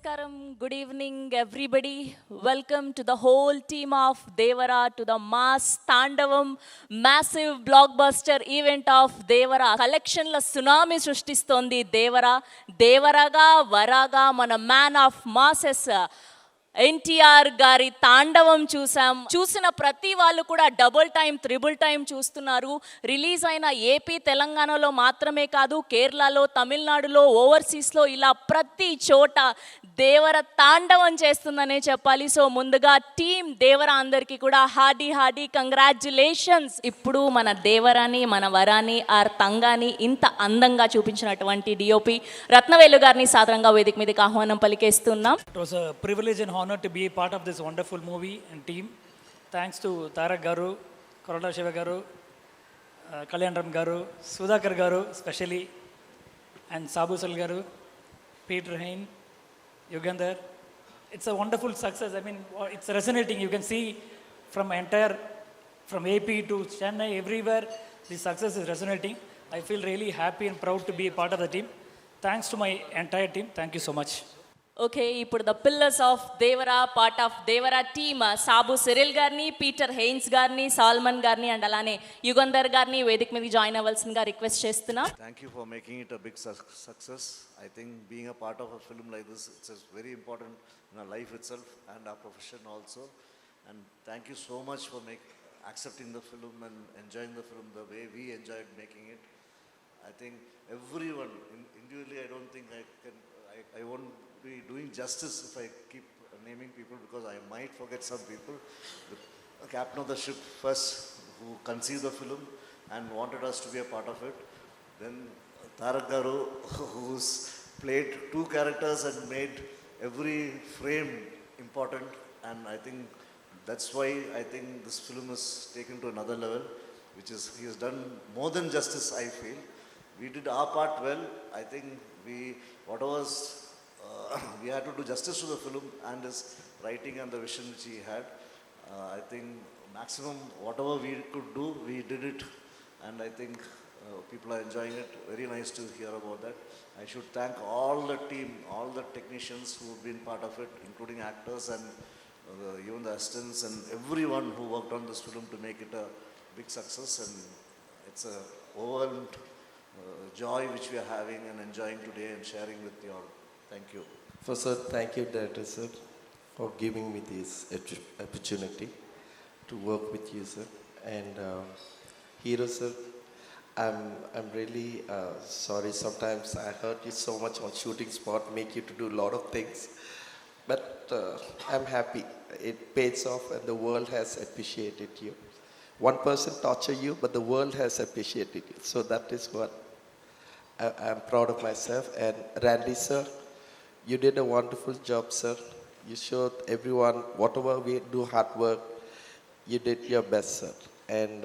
Namaskaram, good evening everybody. Welcome to the whole team of Devara to the mass Tandavam massive blockbuster event of Devara. Collection la tsunami సృష్టిస్తోంది దేవరా. దేవరాగా వరాగా మన man of masses NTR గారి తాండవం చూసిన ప్రతి వాళ్ళు కూడా double time triple time చూస్తున్నారు. Release అయిన ఏపీ తెలంగాణలో మాత్రమే కాదు, కేరళలో, తమిళనాడులో, ఓవర్సీస్లో ఇలా ప్రతి చోట దేవర తాండవం చేస్తుందనే చెప్పాలి. సో ముందుగా టీం దేవర అందరికీ కూడా హార్డీ కంగ్రాచ్యులేషన్స్. ఇప్పుడు మన దేవరాని, మన వరాని, ఆర్ తంగాని ఇంత అందంగా చూపించినటువంటి డిఓపి రత్నవేలు గారిని సాదరంగా వేదిక మీదకి ఆహ్వానం పలికేస్తున్నాం. It was a privilege and honor to be a part of this wonderful movie and team. Thanks to Tarak Garu, Korota Shiva Garu, Kalyan Ram Garu, Sudhakar Garu especially, and Sabu Sal Garu, Peter Hain, Yugandhar. It's a wonderful success. I mean, it's resonating. You can see from AP to Chennai, everywhere, the success is resonating. I feel really happy and proud to be a part of the team. Thanks to my entire team. Thank you so much. Okay, ఇప్పుడు the pillars of Devara, part of Devara team Sabu Cyril గారిని, పీటర్ హెయిన్స్ గారిని, సాల్మన్ గారిని and అలానే యుగంధర్ గారిని వేదిక మీద join అవ్వాల్సిందిగా request చేస్తున్నా. Thank you for making it a big success. I think being a part of a film like this, it's very important in our life itself and our profession also. And thank you so much for accepting the film and enjoying the film the way we enjoyed making it. I think everyone, individually, I don't think I won't be doing justice if I keep naming people because I might forget some people. The captain of the ship first, who conceived the film and wanted us to be a part of it. Then Tarak Garu, who's played two characters and made every frame important. And I think that's why I think this film is taken to another level, which is he has done more than justice, I feel. We did our part well. I think we had to do justice to the film and his writing and the vision which he had. I think maximum whatever we could do, we did it, and I think people are enjoying it. Very nice to hear about that. I should thank all the team, all the technicians who have been part of it, including actors and even the assistants and everyone who worked on this film to make it a big success. And it's a overwhelmed joy which we are having and enjoying today and sharing with you all. Thank you. First, sir, thank you, Director sir, for giving me this opportunity to work with you, sir. And Hero sir, I'm really sorry. Sometimes I hurt you so much on shooting spot, make you to do a lot of things. But I'm happy. It pays off, and the world has appreciated you. One person torture you, but the world has appreciated you. So that is what I'm proud of myself. And Randy sir, you did a wonderful job, sir. You showed everyone whatever we do hard work, you did your best, sir. And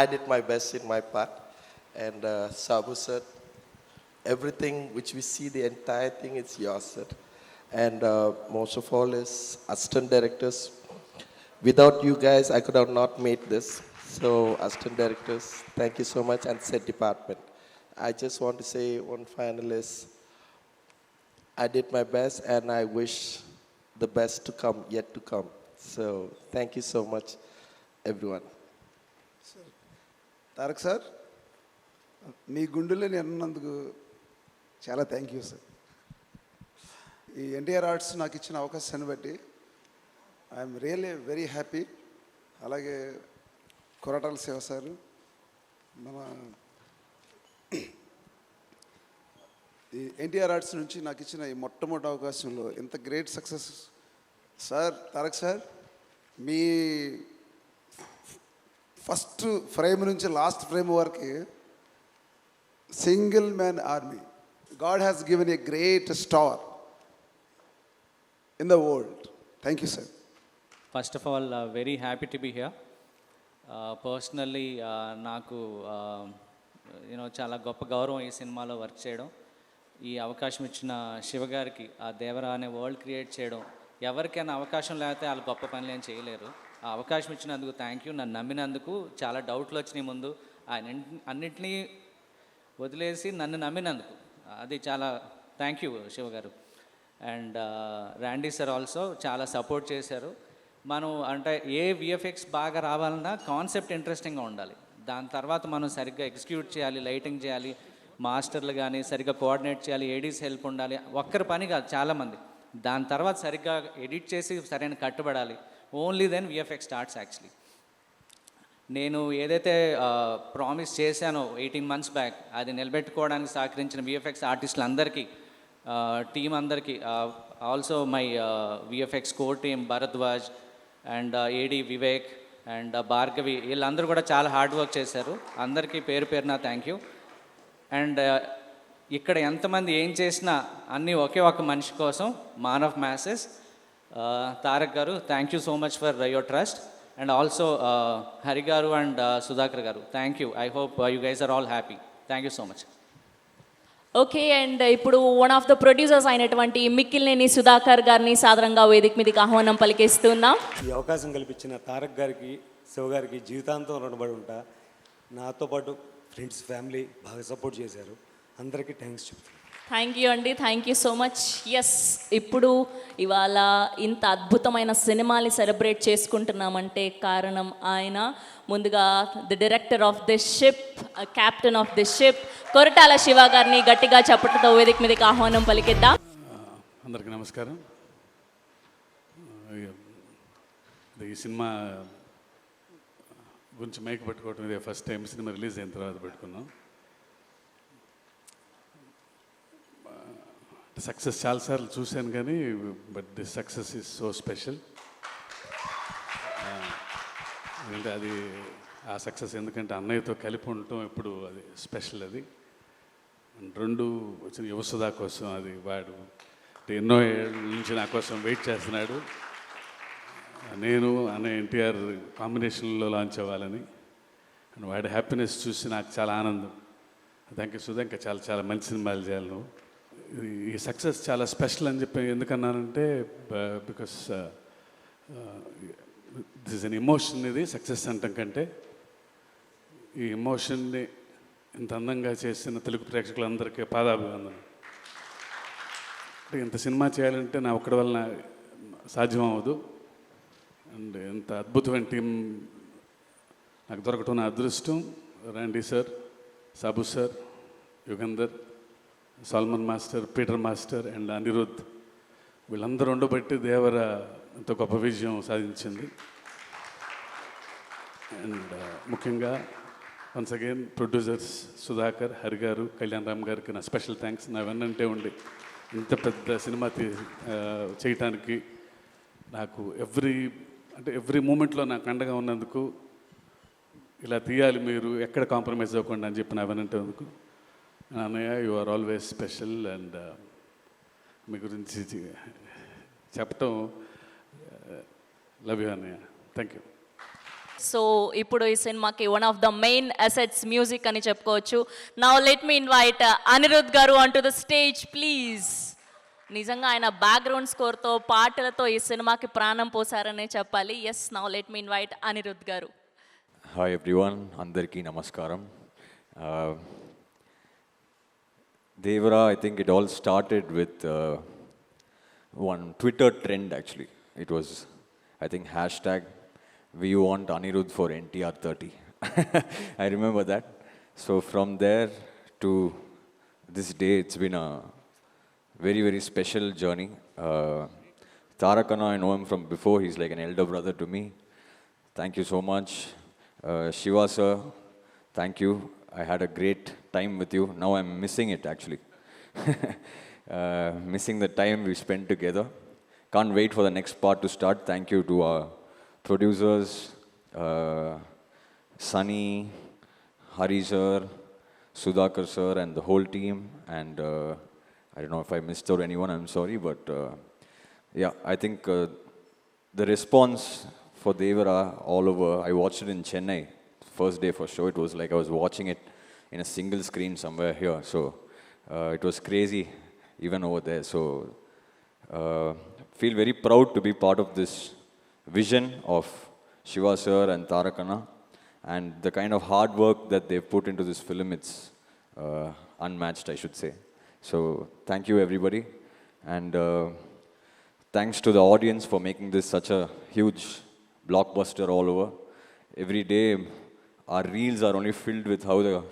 I did my best in my part. And Sabu sir, everything which we see, the entire thing is yours, sir. And most of all is assistant directors. Without you guys, I could have not made this. So assistant directors, thank you so much, and set department. I just want to say one final is, I did my best and I wish the best to come, yet to come. So thank you so much, everyone. Tarak sir, మీ గుండెలో నేను అన్నందుకు చాలా thank you sir. ఈ NTR arts నాకు ఇచ్చిన అవకాశాన్ని బట్టి ఐఎమ్ రియల్లీ వెరీ హ్యాపీ. అలాగే కొరటాల శివ సారు, మన ఈ ఎన్టీఆర్ ఆర్ట్స్ నుంచి నాకు ఇచ్చిన ఈ మొట్టమొదటి అవకాశంలో ఇంత great success sir. Tarak sir, మీ ఫస్ట్ ఫ్రేమ్ నుంచి లాస్ట్ ఫ్రేమ్ వరకు single man army. God has given a great star in the world. Thank you sir. First of all, very happy to be here. Personally, నాకు చాలా గొప్ప గౌరవం ఈ సినిమాలో work చేయడం. ఈ అవకాశం ఇచ్చిన శివ గారికి, ఆ దేవరా అనే వరల్డ్ క్రియేట్ చేయడం, ఎవరికైనా అవకాశం లేకపోతే వాళ్ళు గొప్ప పనులు ఏం చేయలేరు. ఆ అవకాశం ఇచ్చినందుకు థ్యాంక్ యూ. నన్ను నమ్మినందుకు, చాలా డౌట్లు వచ్చినాయి ముందు, ఆయన అన్నింటినీ వదిలేసి నన్ను నమ్మినందుకు అది చాలా థ్యాంక్ యూ శివ గారు. అండ్ ర్యాండీ సార్ ఆల్సో చాలా సపోర్ట్ చేశారు. మనం అంటే ఏ విఎఫ్ఎక్స్ బాగా రావాలన్నా కాన్సెప్ట్ ఇంట్రెస్టింగ్గా ఉండాలి. దాని తర్వాత మనం సరిగ్గా ఎగ్జిక్యూట్ చేయాలి, లైటింగ్ చేయాలి, మాస్టర్లు కానీ సరిగ్గా కోఆర్డినేట్ చేయాలి, ఏడీస్ హెల్ప్ ఉండాలి. ఒక్కరి పని కాదు, చాలామంది. దాని తర్వాత సరిగ్గా ఎడిట్ చేసి సరైన కట్టుబడాలి. Only then VFX starts actually. నేను ఏదైతే ప్రామిస్ చేశానో 18 months బ్యాక్, అది నిలబెట్టుకోవడానికి సహకరించిన విఎఫ్ఎక్స్ ఆర్టిస్టులు అందరికీ, టీం అందరికీ, also my VFX core team Bharadwaj and AD Vivek and Bhargavi, వీళ్ళందరూ కూడా చాలా హార్డ్ వర్క్ చేశారు. అందరికీ పేరు పేరున థ్యాంక్ యూ. అండ్ ఇక్కడ ఎంతమంది ఏం చేసినా అన్నీ ఒకే ఒక మనిషి కోసం, మాన్ ఆఫ్ మ్యాసెస్ తారక్ గారు, thank you so much for your trust. And also Hari గారు అండ్ సుధాకర్ గారు, thank you. I hope you guys are all happy. Thank you so much. Okay, and ఇప్పుడు వన్ ఆఫ్ ద ప్రొడ్యూసర్స్ అయినటువంటి మిక్కిలినేని సుధాకర్ గారిని సాదరంగా వేదిక మీదకి ఆహ్వానం పలికేస్తున్నాం. ఈ అవకాశం కల్పించిన తారక్ గారికి, శివ గారికి జీవితాంతం రుణపడి ఉంటా. నాతో పాటు ఫ్రెండ్స్, ఫ్యామిలీ బాగా సపోర్ట్ చేశారు. అందరికీ థ్యాంక్స్ చెప్తాను. థ్యాంక్ యూ అండి, thank you so much. Yes, ఇప్పుడు ఇవాళ ఇంత అద్భుతమైన సినిమాని సెలబ్రేట్ చేసుకుంటున్నామంటే కారణం ఆయన. ముందుగా the director of this ship, captain of this ship, Koratala Shiva గారిని గట్టిగా చప్పట్లతో వేదిక మీదకి ఆహ్వానం పలికిద్దాం. అందరికీ నమస్కారం. ఈ సినిమా గురించి మైక్ పెట్టుకోవటం ఇదే ఫస్ట్ టైం. సినిమా రిలీజ్ అయిన తర్వాత పెట్టుకున్నాం. సక్సెస్ చాలాసార్లు చూశాను కానీ but this success is so special. ఎందుకంటే అది ఆ సక్సెస్ ఎందుకంటే అన్నయ్యతో కలిపి ఉండటం ఎప్పుడు అది స్పెషల్. అది రెండు వచ్చిన యువసుధా కోసం అది వాడు ఎన్నో ఏళ్ళ నుంచి నా కోసం వెయిట్ చేస్తున్నాడు. నేను అన్నయ్య ఎన్టీఆర్ కాంబినేషన్లో లాంచ్ అవ్వాలని. అండ్ వాడి హ్యాపీనెస్ చూసి నాకు చాలా ఆనందం. థ్యాంక్ యూ సుధా, ఇంకా చాలా చాలా మంచి సినిమాలు చేయాలి నువ్వు. ఈ సక్సెస్ చాలా స్పెషల్ అని చెప్పి ఎందుకన్నానంటే because this is an emotion. ఇది సక్సెస్ అంటాం కంటే ఈ ఎమోషన్ని ఇంత అందంగా చేసిన తెలుగు ప్రేక్షకులందరికీ పాదాభివందనం. ఇంత సినిమా చేయాలంటే నా ఒక్కడి వలన సాధ్యం అవ్వదు. అండ్ ఇంత అద్భుతమైన టీం నాకు దొరకటం నా అదృష్టం. Randy sir, Sabu sir, Yugandhar, Salman master, Peter master and Anirudh, వీళ్ళందరూ ఉండబట్టి దేవర ఇంత గొప్ప విజయం సాధించింది. అండ్ ముఖ్యంగా once again producers Sudhakar, Hari garu, Kalyan Ram గారికి నా స్పెషల్ థ్యాంక్స్. నా వెన్నంటే ఉండి ఇంత పెద్ద సినిమా చేయటానికి నాకు ఎవ్రీ మూమెంట్లో నాకు అండగా ఉన్నందుకు, ఇలా తీయాలి మీరు ఎక్కడ కాంప్రమైజ్ అవ్వకుండా అని చెప్పి నా వెనంటే అందుకు. అన్నయ్య, you are always special. And మీ గురించి చెప్పటం లవ్ యూ అన్నయ్య. Thank you. సో ఇప్పుడు ఈ సినిమాకి one of the main assets music అని చెప్పుకోవచ్చు. Now let me invite Anirudh garu on to the stage please. నిజంగా ఆయన బ్యాక్గ్రౌండ్ స్కోర్తో, పాటలతో ఈ సినిమాకి ప్రాణం పోసారనే చెప్పాలి. Yes, now let me invite Anirudh garu. Hi everyone, అందరికీ నమస్కారం. Devara, I think it all started with one Twitter trend actually. It was, I think, hashtag we want Anirudh for NTR 30. I remember that. So from there to this day, it's been a very, very special journey. Tarakana, I know him from before. He's like an elder brother to me. Thank you so much. Shiva sir, thank you. I had a great time with you. Now I'm missing it actually. Missing the time we spent together. Can't wait for the next part to start. Thank you to our producers, Sunny, Hari sir, Sudhakar sir and the whole team. And I don't know if I missed out anyone, I'm sorry. But yeah, I think the response for Devara all over, I watched it in Chennai. First day for sure, it was like I was watching it in a single screen somewhere here. So it was crazy even over there. So feel very proud to be part of this vision of Shiva sir and Tarakana, and the kind of hard work that they've put into this film, it's unmatched, I should say. So thank you everybody. And thanks to the audience for making this such a huge blockbuster all over. Every day, our reels are only filled with how the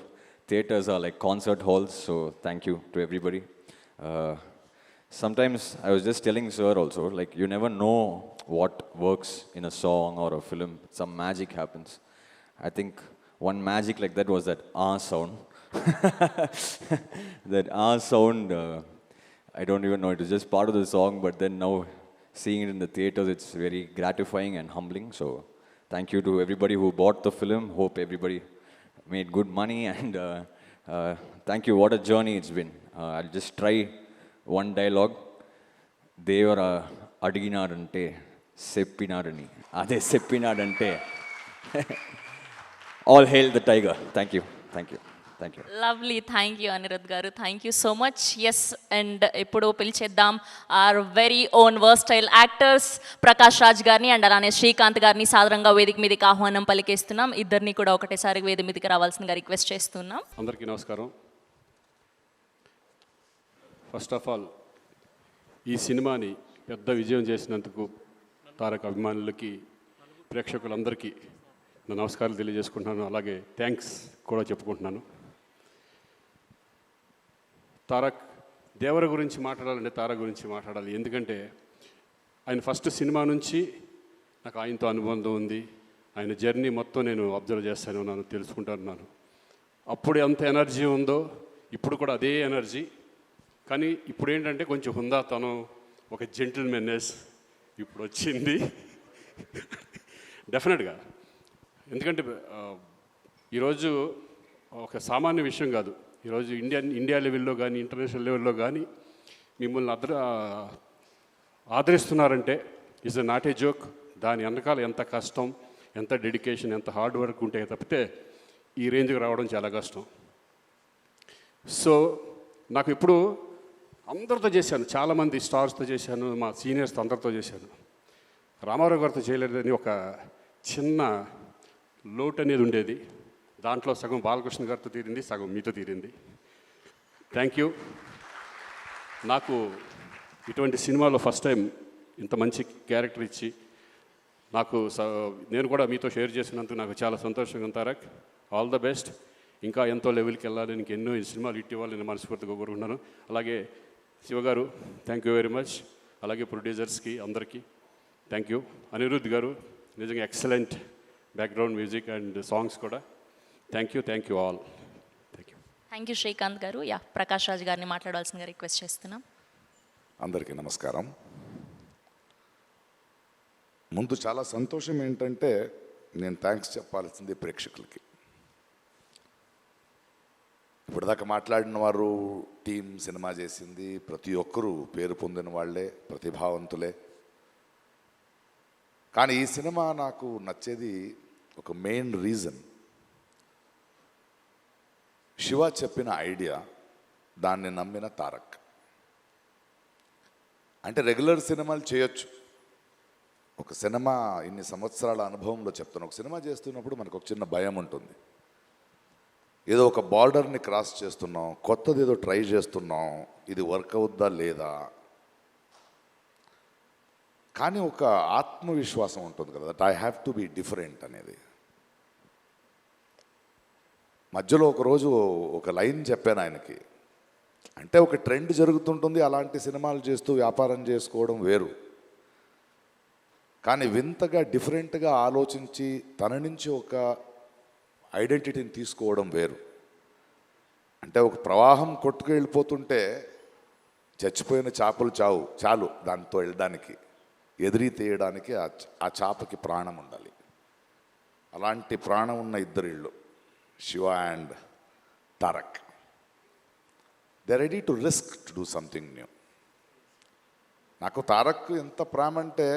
theaters are like concert halls. So thank you to everybody. Sometimes I was just telling Sir also, like you never know what works in a song or a film. Some magic happens. I think one magic like that was that sound. That sound, I don't even know, it was just part of the song, but then now seeing it in the theaters, it's very gratifying and humbling. So thank you to everybody who bought the film. Hope everybody made good money, and thank you. What a journey it's been. I'll just try one dialogue. Devara అడిగినాడంటే చెప్పినాడని అదే చెప్పినాడంటే all hail the tiger. Thank you. Lovely, thank you Anirudh garu, thank you so much. Yes, and ఇప్పుడు పిలిచేద్దాం our very own versatile actors Prakash Raj గారిని and అలానే శ్రీకాంత్ గారిని సాదరంగా వేదిక మీదకి ఆహ్వానం పలికేస్తున్నాం. ఇద్దరిని కూడా ఒకటేసారి వేదిక మీదకి రావాల్సిందిగా రిక్వెస్ట్ చేస్తున్నాం. అందరికీ నమస్కారం. ఫస్ట్ ఆఫ్ ఆల్ ఈ సినిమాని పెద్ద విజయం చేసినందుకు తారక్ అభిమానులకి, ప్రేక్షకులందరికీ నా నమస్కారాలు తెలియజేసుకుంటున్నాను. అలాగే థ్యాంక్స్ కూడా చెప్పుకుంటున్నాను. తారక్ దేవర గురించి మాట్లాడాలంటే తారక్ గురించి మాట్లాడాలి. ఎందుకంటే ఆయన ఫస్ట్ సినిమా నుంచి నాకు ఆయనతో అనుబంధం ఉంది. ఆయన జర్నీ మొత్తం నేను అబ్జర్వ్ చేస్తానే ఉన్నాను, తెలుసుకుంటున్నాను. అప్పుడు ఎంత ఎనర్జీ ఉందో ఇప్పుడు కూడా అదే ఎనర్జీ. కానీ ఇప్పుడు ఏంటంటే కొంచెం హుందాతనం, ఒక జెంటిల్మెన్నెస్ ఇప్పుడు వచ్చింది డెఫినెట్గా. ఎందుకంటే ఈరోజు ఒక సామాన్య విషయం కాదు. ఈరోజు ఇండియా లెవెల్లో కానీ ఇంటర్నేషనల్ లెవెల్లో కానీ మిమ్మల్ని ఆదరిస్తున్నారంటే is a not a joke. దాని వెనకాల ఎంత కష్టం, ఎంత డెడికేషన్, ఎంత హార్డ్ వర్క్ ఉంటే తప్పితే ఈ రేంజ్కి రావడం చాలా కష్టం. సో నాకు ఇప్పుడు అందరితో చేశాను, చాలామంది స్టార్స్తో చేశాను, మా సీనియర్స్తో అందరితో చేశాను. రామారావు గారితో చేయలేదని ఒక చిన్న లోటు అనేది ఉండేది. దాంట్లో సగం బాలకృష్ణ గారితో తీరింది, సగం మీతో తీరింది. Thank you. నాకు ఇటువంటి సినిమాలో ఫస్ట్ టైం ఇంత మంచి క్యారెక్టర్ ఇచ్చి నేను కూడా మీతో షేర్ చేసినందుకు నాకు చాలా సంతోషంగా ఉంది. Tarak, all the best. ఇంకా ఎంతో లెవెల్కి వెళ్ళాలి, నీకు ఎన్నో సినిమాలు ఇట్టి ఇవ్వాలని మనస్ఫూర్తిగా కోరుకుంటున్నాను. అలాగే శివగారు, థ్యాంక్ యూ వెరీ మచ్. అలాగే ప్రొడ్యూసర్స్కి అందరికీ థ్యాంక్ యూ. అనిరుద్ధ్ గారు, నిజంగా excellent background music and songs కూడా. Thank you all. Thank you Srikanth garu. Yeah, Prakash Raj గారిని మాట్లాడాల్సిందిగా రిక్వెస్ట్ చేస్తున్నాం. అందరికీ నమస్కారం. ముందు చాలా సంతోషం ఏంటంటే నేను థ్యాంక్స్ చెప్పాల్సింది ప్రేక్షకులకి. ఇప్పటిదాకా మాట్లాడిన వారు, టీం సినిమా చేసింది, ప్రతి ఒక్కరూ పేరు పొందిన వాళ్ళే, ప్రతిభావంతులే. కానీ ఈ సినిమా నాకు నచ్చేది ఒక మెయిన్ రీజన్, శివ చెప్పిన ఐడియా, దాన్ని నమ్మిన తారక్. అంటే రెగ్యులర్ సినిమాలు చేయొచ్చు, ఒక సినిమా ఇన్ని సంవత్సరాల అనుభవంలో చెప్తాను, ఒక సినిమా చేస్తున్నప్పుడు మనకు ఒక చిన్న భయం ఉంటుంది. ఏదో ఒక బార్డర్ని క్రాస్ చేస్తున్నాం, కొత్తది ఏదో ట్రై చేస్తున్నాం, ఇది వర్క్ అవుద్దా లేదా. కానీ ఒక ఆత్మవిశ్వాసం ఉంటుంది కదా, that I have to be different అనేది. మధ్యలో ఒకరోజు ఒక లైన్ చెప్పాను ఆయనకి, అంటే ఒక ట్రెండ్ జరుగుతుంటుంది, అలాంటి సినిమాలు చేస్తూ వ్యాపారం చేసుకోవడం వేరు. కానీ వింతగా డిఫరెంట్గా ఆలోచించి తన నుంచి ఒక ఐడెంటిటీని తీసుకోవడం వేరు. అంటే ఒక ప్రవాహం కొట్టుకు వెళ్ళిపోతుంటే చచ్చిపోయిన చేపలు చాలు దాంతో వెళ్ళడానికి, ఎదిరి తీయడానికి ఆ చేపకి ప్రాణం ఉండాలి. అలాంటి ప్రాణం ఉన్న ఇద్దరిళ్ళు, Shiva and Tarak. They ready to risk to do something new. నాకు తారక్ ఎంత ప్రేమ అంటే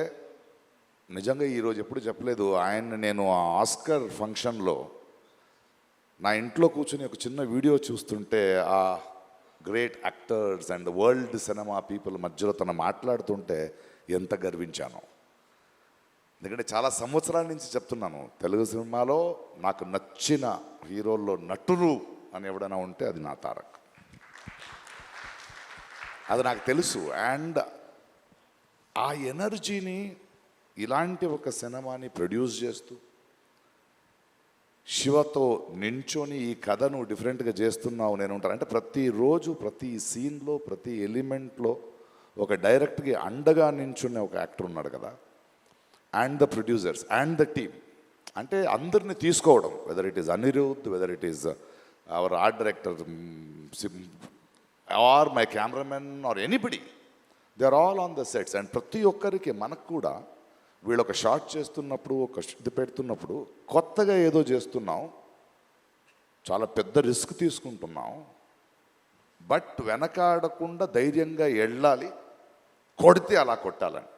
నిజంగా ఈరోజు ఎప్పుడు చెప్పలేదు. ఆయన నేను ఆ ఆస్కర్ ఫంక్షన్లో నా ఇంట్లో కూర్చొని ఒక చిన్న వీడియో చూస్తుంటే ఆ great actors and world cinema people మధ్యలో తను మాట్లాడుతుంటే ఎంత గర్వించాను. ఎందుకంటే చాలా సంవత్సరాల నుంచి చెప్తున్నాను, తెలుగు సినిమాలో నాకు నచ్చిన హీరోల్లో నటులు అని ఎవడైనా ఉంటే అది నా తారక్. అది నాకు తెలుసు. అండ్ ఆ ఎనర్జీని ఇలాంటి ఒక సినిమాని ప్రొడ్యూస్ చేస్తూ శివతో నించొని ఈ కథను డిఫరెంట్గా చేస్తున్నావు నేను ఉంటాను అంటే ప్రతిరోజు ప్రతి సీన్లో ప్రతి ఎలిమెంట్లో ఒక డైరెక్ట్గా అండగా నించున్న ఒక యాక్టర్ ఉన్నాడు కదా. And the producers and the team అంటే అందరిని తీసుకోవడం, whether it is Anirudh, whether it is our art director or my cameraman or anybody, they are all on the sets. And ప్రతి ఒక్కరికి మనకు కూడా వీళ్ళు ఒక షాట్ చేస్తున్నప్పుడు ఒక ఇది పెడుతున్నప్పుడు కొత్తగా ఏదో చేస్తున్నాం, చాలా పెద్ద రిస్క్ తీసుకుంటున్నాం, బట్ వెనకాడకుండా ధైర్యంగా వెళ్ళాలి, కొడితే అలా కొట్టాలని.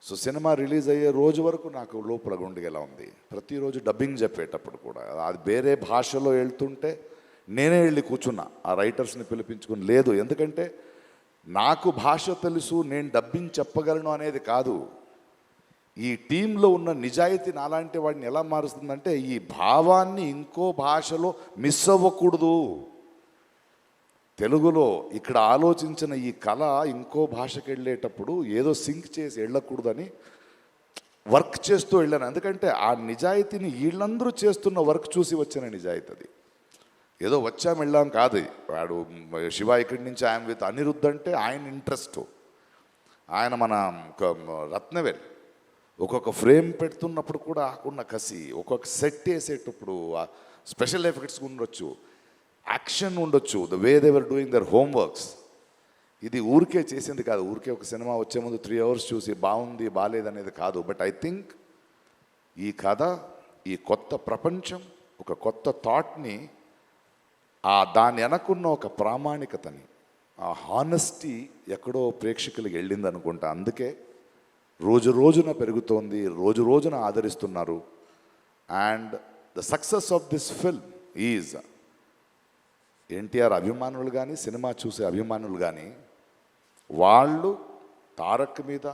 సో సినిమా రిలీజ్ అయ్యే రోజు వరకు నాకు లోపల గుండెగా ఉంది. ప్రతిరోజు డబ్బింగ్ చెప్పేటప్పుడు కూడా అది వేరే భాషలో వెళ్తుంటే నేనే వెళ్ళి కూర్చున్నా ఆ రైటర్స్ని పిలిపించుకుని. లేదు, ఎందుకంటే నాకు భాష తెలుసు, నేను డబ్బింగ్ చెప్పగలను అనేది కాదు. ఈ టీంలో ఉన్న నిజాయితీ నాలాంటి వాడిని ఎలా మారుస్తుందంటే ఈ భావాన్ని ఇంకో భాషలో మిస్ అవ్వకూడదు. తెలుగులో ఇక్కడ ఆలోచించిన ఈ కళ ఇంకో భాషకి వెళ్ళేటప్పుడు ఏదో సింక్ చేసి వెళ్ళకూడదని వర్క్ చేస్తూ వెళ్ళాను. ఎందుకంటే ఆ నిజాయితీని వీళ్ళందరూ చేస్తున్న వర్క్ చూసి వచ్చిన నిజాయితీ అది. ఏదో వచ్చాం వెళ్ళాం కాదు. వాడు శివ ఇక్కడి నుంచి ఆయన విత్ అనిరుద్ధ్ అంటే ఆయన ఇంట్రెస్ట్, ఆయన మన రత్నవేల్ ఒక్కొక్క ఫ్రేమ్ పెడుతున్నప్పుడు కూడా ఆకున్న కసి, ఒక్కొక్క సెట్ వేసేటప్పుడు స్పెషల్ ఎఫెక్ట్స్ ఉండొచ్చు, యాక్షన్ ఉండొచ్చు, the way they were doing their homeworks. ఇది ఊరికే చేసింది కాదు. ఊరికే ఒక సినిమా వచ్చే ముందు 3 hours చూసి బాగుంది బాగాలేదనేది కాదు. బట్ ఐ థింక్ ఈ కథ, ఈ కొత్త ప్రపంచం, ఒక కొత్త థాట్ని, దాని వెనకున్న ఒక ప్రామాణికతని, ఆ హానెస్టీ ఎక్కడో ప్రేక్షకులకి వెళ్ళింది అనుకుంటా. అందుకే రోజు రోజున పెరుగుతోంది, రోజు రోజున ఆదరిస్తున్నారు. And the success of this film is NTR అభిమానులు కానీ, సినిమా చూసే అభిమానులు కానీ, వాళ్ళు తారక్ మీద,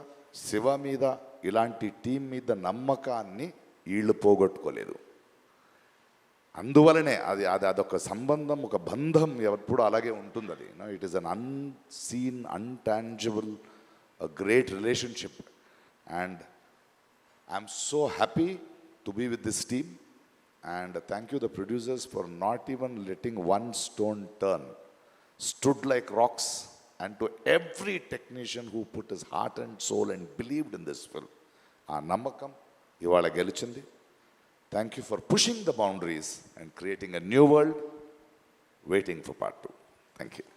శివ మీద, ఇలాంటి టీం మీద నమ్మకాన్ని వీళ్ళు పోగొట్టుకోలేదు. అందువలనే అదొక సంబంధం, ఒక బంధం ఎప్పుడు అలాగే ఉంటుంది. అది it is an unseen, intangible, great relationship. And I'm so happy to be with this team, and thank you the producers for not even letting one stone turn, stood like rocks, and to every technician who put his heart and soul and believed in this film. Aa namakam ivala gelichindi. Thank you for pushing the boundaries and creating a new world, waiting for part 2. Thank you.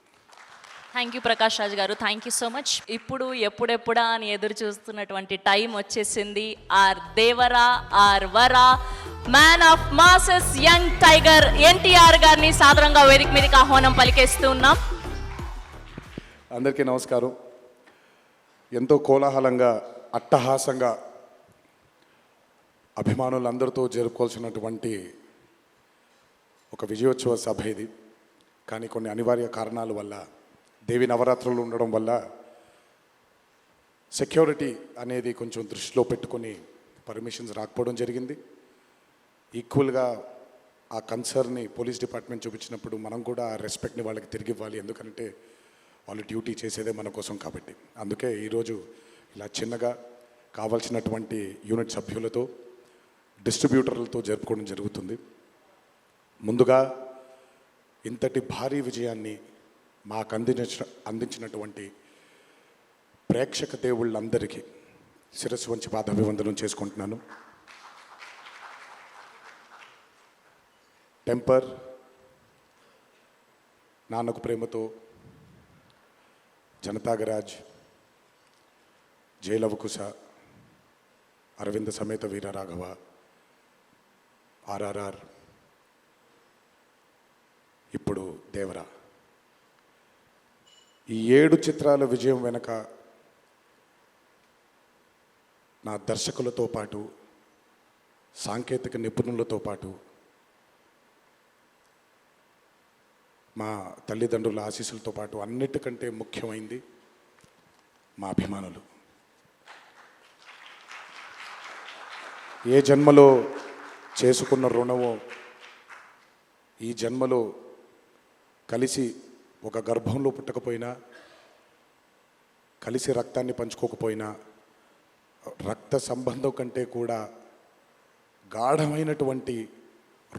Thank you Prakash Raj గారు, thank you so much. ఇప్పుడు ఎప్పుడెప్పుడా అని ఎదురు చూస్తున్నటువంటి time వచ్చేసింది. ఆర్ దేవరా, ఆర్ వరా, man of masses, young tiger NTR గారిని సాదరంగా వేదిక మీదకి ఆహ్వానం పలికేస్తూ ఉన్నాం. అందరికీ నమస్కారం. ఎంతో కోలాహలంగా, అట్టహాసంగా అభిమానులందరితో జరుపుకోవాల్సినటువంటి ఒక విజయోత్సవ సభ ఇది. కానీ కొన్ని అనివార్య కారణాల వల్ల, దేవి నవరాత్రులు ఉండడం వల్ల సెక్యూరిటీ అనేది కొంచెం దృష్టిలో పెట్టుకొని పర్మిషన్స్ రాకపోవడం జరిగింది. ఈక్వల్గా ఆ కన్సర్న్ని పోలీస్ డిపార్ట్మెంట్ చూపించినప్పుడు మనం కూడా ఆ రెస్పెక్ట్ని వాళ్ళకి తిరిగి ఇవ్వాలి. ఎందుకంటే వాళ్ళు డ్యూటీ చేసేదే మన కోసం కాబట్టి. అందుకే ఈరోజు ఇలా చిన్నగా కావాల్సినటువంటి యూనిట్ సభ్యులతో, డిస్ట్రిబ్యూటర్లతో జరుపుకోవడం జరుగుతుంది. ముందుగా ఇంతటి భారీ విజయాన్ని మాకు అందించినటువంటి ప్రేక్షక దేవుళ్ళందరికీ శిరస్సు వంచి పాదాభివందనం చేసుకుంటున్నాను. టెంపర్, నాన్నకు ప్రేమతో, జనతాగరాజ్, జయలవకుశ, అరవింద సమేత వీరరాఘవ, RRR, ఇప్పుడు దేవరా, ఈ 7 చిత్రాల విజయం వెనక నా దర్శకులతో పాటు, సాంకేతిక నిపుణులతో పాటు, మా తల్లిదండ్రుల ఆశీస్సులతో పాటు అన్నిటికంటే ముఖ్యమైంది మా అభిమానులు. ఏ జన్మలో చేసుకున్న రుణమో ఈ జన్మలో కలిసి ఒక గర్భంలో పుట్టకపోయినా కలిసి రక్తాన్ని పంచుకోకపోయినా రక్త సంబంధం కంటే కూడా గాఢమైనటువంటి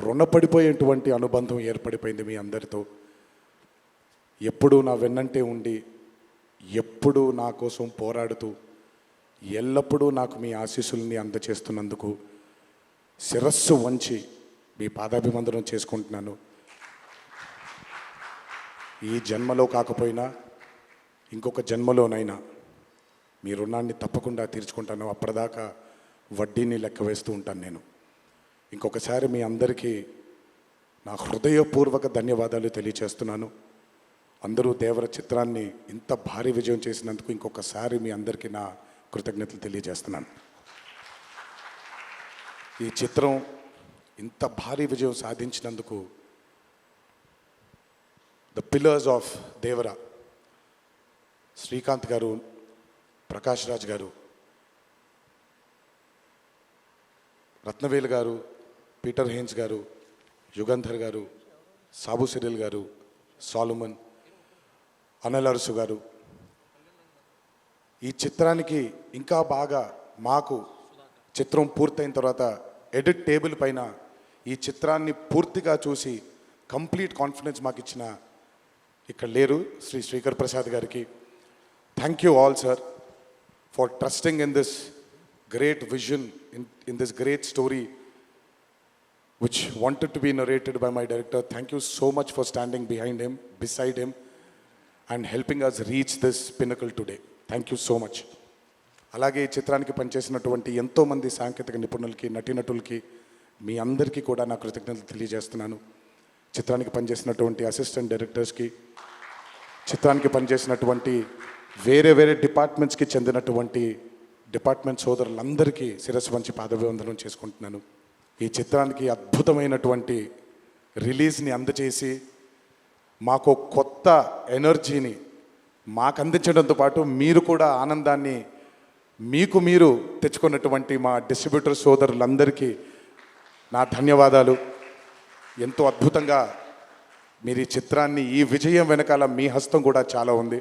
రుణపడిపోయేటువంటి అనుబంధం ఏర్పడిపోయింది మీ అందరితో. ఎప్పుడూ నా వెన్నంటే ఉండి ఎప్పుడూ నా కోసం పోరాడుతూ ఎల్లప్పుడూ నాకు మీ ఆశీస్సుల్ని అందచేస్తున్నందుకు శిరస్సు వంచి మీ పాదాభివందనం చేసుకుంటున్నాను. ఈ జన్మలో కాకపోయినా ఇంకొక జన్మలోనైనా మీ రుణాన్ని తప్పకుండా తీర్చుకుంటాను. అప్పటిదాకా వడ్డీని లెక్క వేస్తూ ఉంటాను నేను. ఇంకొకసారి మీ అందరికీ నా హృదయపూర్వక ధన్యవాదాలు తెలియచేస్తున్నాను. అందరూ దేవర చిత్రాన్ని ఇంత భారీ విజయం చేసినందుకు ఇంకొకసారి మీ అందరికీ నా కృతజ్ఞతలు తెలియజేస్తున్నాను. ఈ చిత్రం ఇంత భారీ విజయం సాధించినందుకు ద పిల్లర్స్ ఆఫ్ దేవర, శ్రీకాంత్ గారు, ప్రకాష్ రాజ్ గారు, రత్నవేలు గారు, పీటర్ హేన్స్ గారు, యుగంధర్ గారు, సాబు సిరిల్ గారు, సాలుమన్, అనిల్ అరసు గారు, ఈ చిత్రానికి ఇంకా బాగా మాకు చిత్రం పూర్తయిన తర్వాత ఎడిట్ టేబుల్ పైన ఈ చిత్రాన్ని పూర్తిగా చూసి కంప్లీట్ కాన్ఫిడెన్స్ మాకు ఇచ్చిన ఇక్కడ లేరు శ్రీ శ్రీకర్ ప్రసాద్ గారికి thank you all sir for trusting in this great vision in this great story which wanted to be narrated by my director. Thank you so much for standing behind him, beside him, and helping us reach this pinnacle today. Thank you so much. అలాగే ఈ చిత్రానికి పనిచేసినటువంటి ఎంతోమంది సాంకేతిక నిపుణులకి, నటీనటులకి, మీ అందరికీ కూడా నా కృతజ్ఞతలు తెలియజేస్తున్నాను. చిత్రానికి పనిచేసినటువంటి అసిస్టెంట్ డైరెక్టర్స్కి, చిత్రానికి పనిచేసినటువంటి వేరే వేరే డిపార్ట్మెంట్స్కి చెందినటువంటి డిపార్ట్మెంట్ సోదరులందరికీ శిరస్సు వంచి పాదాభివందనం చేసుకుంటున్నాను. ఈ చిత్రానికి అద్భుతమైనటువంటి రిలీజ్ని అందచేసి మాకు కొత్త ఎనర్జీని మాకు అందించడంతో పాటు మీరు కూడా ఆనందాన్ని మీకు మీరు తెచ్చుకున్నటువంటి మా డిస్ట్రిబ్యూటర్ సోదరులందరికీ నా ధన్యవాదాలు. ఎంతో అద్భుతంగా మీరు ఈ చిత్రాన్ని, ఈ విజయం వెనకాల మీ హస్తం కూడా చాలా ఉంది.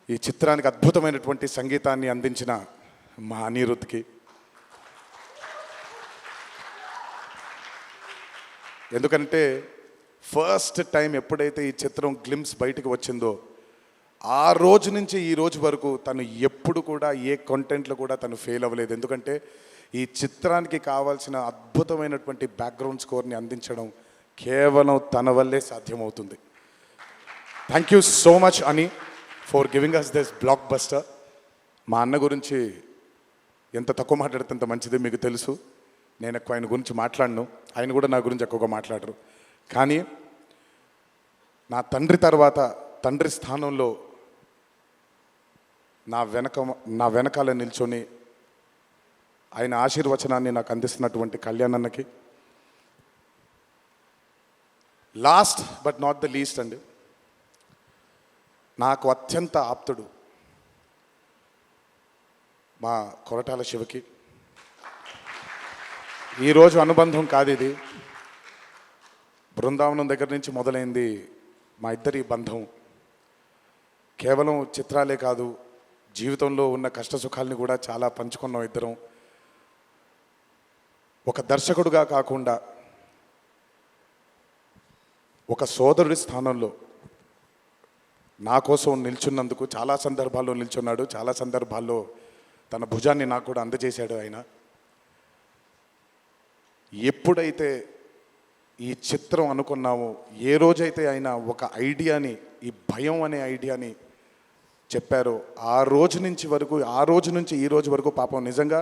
ఈ చిత్రానికి అద్భుతమైనటువంటి సంగీతాన్ని అందించిన మా అనిరుద్ధ్కి, ఎందుకంటే ఫస్ట్ టైం ఎప్పుడైతే ఈ చిత్రం గ్లిమ్స్ బయటకు వచ్చిందో ఆ రోజు నుంచి ఈ రోజు వరకు తను ఎప్పుడు కూడా ఏ కంటెంట్లో కూడా తను ఫెయిల్ అవ్వలేదు. ఎందుకంటే ఈ చిత్రానికి కావాల్సిన అద్భుతమైనటువంటి బ్యాక్గ్రౌండ్ స్కోర్ని అందించడం కేవలం తన వల్లే సాధ్యమవుతుంది. థ్యాంక్ యూ సో మచ్ అని for giving us this blockbuster. మా అన్న గురించి ఎంత తక్కువ మాట్లాడితే అంత మంచిది, మీకు తెలుసు. నేను ఎక్కువ ఆయన గురించి మాట్లాడను, ఆయన కూడా నా గురించి ఎక్కువగా మాట్లాడరు. కానీ నా తండ్రి తర్వాత తండ్రి స్థానంలో నా వెనకాల నిల్చొని ఆయన ఆశీర్వచనాన్ని నాకు అందిస్తున్నటువంటి కళ్యాణ్ అన్నకి, last but not the least అండి, నాకు అత్యంత ఆప్తుడు మా కొరటాల శివకి. ఈరోజు అనుబంధం కాదు ఇది, బృందావనం దగ్గర నుంచి మొదలైంది మా ఇద్దరి బంధం. కేవలం చిత్రాలే కాదు, జీవితంలో ఉన్న కష్ట సుఖాల్ని కూడా చాలా పంచుకున్నాం ఇద్దరం. ఒక దర్శకుడుగా కాకుండా ఒక సోదరుడి స్థానంలో నా కోసం నిల్చున్నందుకు చాలా సందర్భాల్లో నిల్చున్నాడు, చాలా సందర్భాల్లో తన భుజాన్ని నాకు కూడా అందజేశాడు ఆయన. ఎప్పుడైతే ఈ చిత్రం అనుకున్నామో, ఏ రోజైతే ఆయన ఒక ఐడియాని, ఈ భయం అనే ఐడియాని చెప్పారో, ఆ రోజు నుంచి ఈ రోజు వరకు పాపం నిజంగా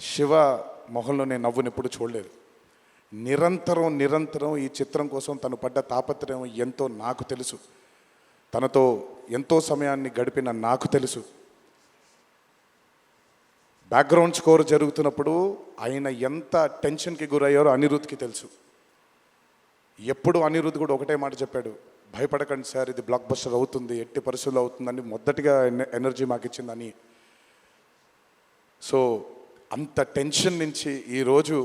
శివ మొహంలో నేను నవ్వుని ఎప్పుడు చూడలేదు. నిరంతరం ఈ చిత్రం కోసం తను పడ్డ తాపత్రయం ఎంతో నాకు తెలుసు. తనతో ఎంతో సమయాన్ని గడిపిన నాకు తెలుసు. బ్యాక్గ్రౌండ్ స్కోర్ జరుగుతున్నప్పుడు ఆయన ఎంత టెన్షన్కి గురయ్యారో అనిరుద్ధ్కి తెలుసు. ఎప్పుడు అనిరుద్ధ్ కూడా ఒకటే మాట చెప్పాడు, భయపడకండి సార్, ఇది బ్లాక్ బస్టర్ అవుతుంది, ఎట్టి పరిస్థితుల్లో అవుతుందని మొదటిగా ఎనర్జీ మాకు ఇచ్చిందని. సో అంత టెన్షన్ నుంచి ఈరోజు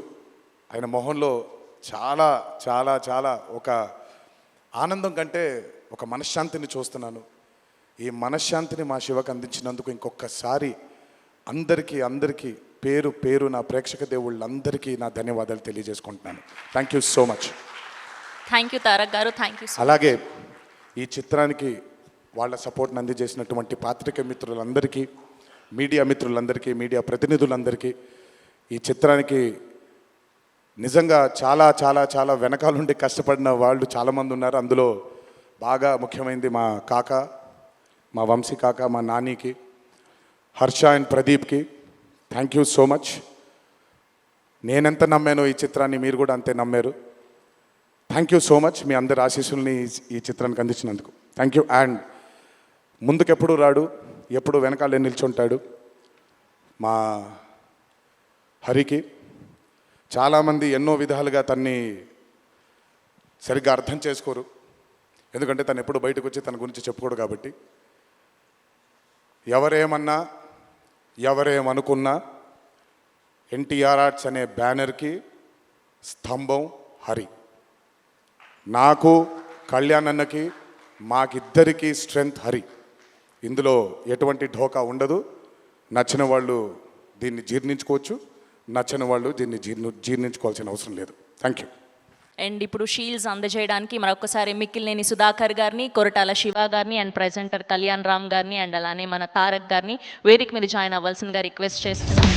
ఆయన మొహంలో చాలా చాలా చాలా ఒక ఆనందం కంటే ఒక మనశ్శాంతిని చూస్తున్నాను. ఈ మనశ్శాంతిని మా శివకు అందించినందుకు ఇంకొకసారి అందరికీ పేరు పేరు నా ప్రేక్షక దేవుళ్ళందరికీ నా ధన్యవాదాలు తెలియజేసుకుంటున్నాను. Thank you so much. Thank you Tarak గారు, థ్యాంక్ యూ. అలాగే ఈ చిత్రానికి వాళ్ళ సపోర్ట్ని అందజేసినటువంటి పాత్రికేయ మిత్రులందరికీ, మీడియా మిత్రులందరికీ, మీడియా ప్రతినిధులందరికీ, ఈ చిత్రానికి నిజంగా చాలా చాలా చాలా వెనకాలండి కష్టపడిన వాళ్ళు చాలామంది ఉన్నారు. అందులో బాగా ముఖ్యమైనది మా కాక, మా వంశీ కాక, మా నానికి, హర్ష అండ్ ప్రదీప్కి థ్యాంక్ యూ సో మచ్. నేనెంత నమ్మానో ఈ చిత్రాన్ని మీరు కూడా అంతే నమ్మారు. Thank you so much. మీ అందరి ఆశీస్సుల్ని ఈ చిత్రానికి అందించినందుకు థ్యాంక్ యూ. అండ్ ముందుకెప్పుడు రాడు, ఎప్పుడు వెనకాలే నిల్చుంటాడు మా హరికి. చాలామంది ఎన్నో విధాలుగా తన్ని సరిగ్గా అర్థం చేసుకోరు, ఎందుకంటే తను ఎప్పుడు బయటకు వచ్చి తన గురించి చెప్పుకోడు కాబట్టి. ఎవరేమన్నా ఎవరేమనుకున్నా ఎన్టీఆర్ ఆర్ట్స్ అనే బ్యానర్కి స్తంభం హరి. నాకు, కళ్యాణ్ అన్నకి, మాకిద్దరికీ స్ట్రెంగ్త్ హరి. ఇందులో ఎటువంటి ఢోకా ఉండదు. నచ్చిన వాళ్ళు దీన్ని జీర్ణించుకోవచ్చు, నచ్చని వాళ్ళు దీన్ని జీర్ణించుకోవాల్సిన అవసరం లేదు. Thank you. అండ్ ఇప్పుడు షీల్డ్స్ అందజేయడానికి మరొకసారి మిక్కిలినేని సుధాకర్ గారిని, కొరటాల శివ గారిని అండ్ ప్రెజెంటర్ కళ్యాణ్ రామ్ గారిని అండ్ అలానే మన తారక్ గారిని వేదిక మీద జాయిన్ అవ్వాల్సిందిగా రిక్వెస్ట్ చేస్తున్నాం.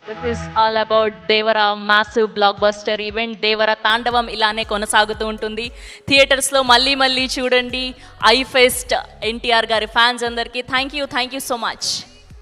This is all about Devara massive blockbuster event. Devara తాండవం ఇలానే కొనసాగుతూ ఉంటుంది. థియేటర్స్లో మళ్ళీ చూడండి. ఐ ఫెస్ట్ ఎన్టీఆర్ గారి ఫ్యాన్స్ అందరికీ థ్యాంక్ యూ సో మచ్.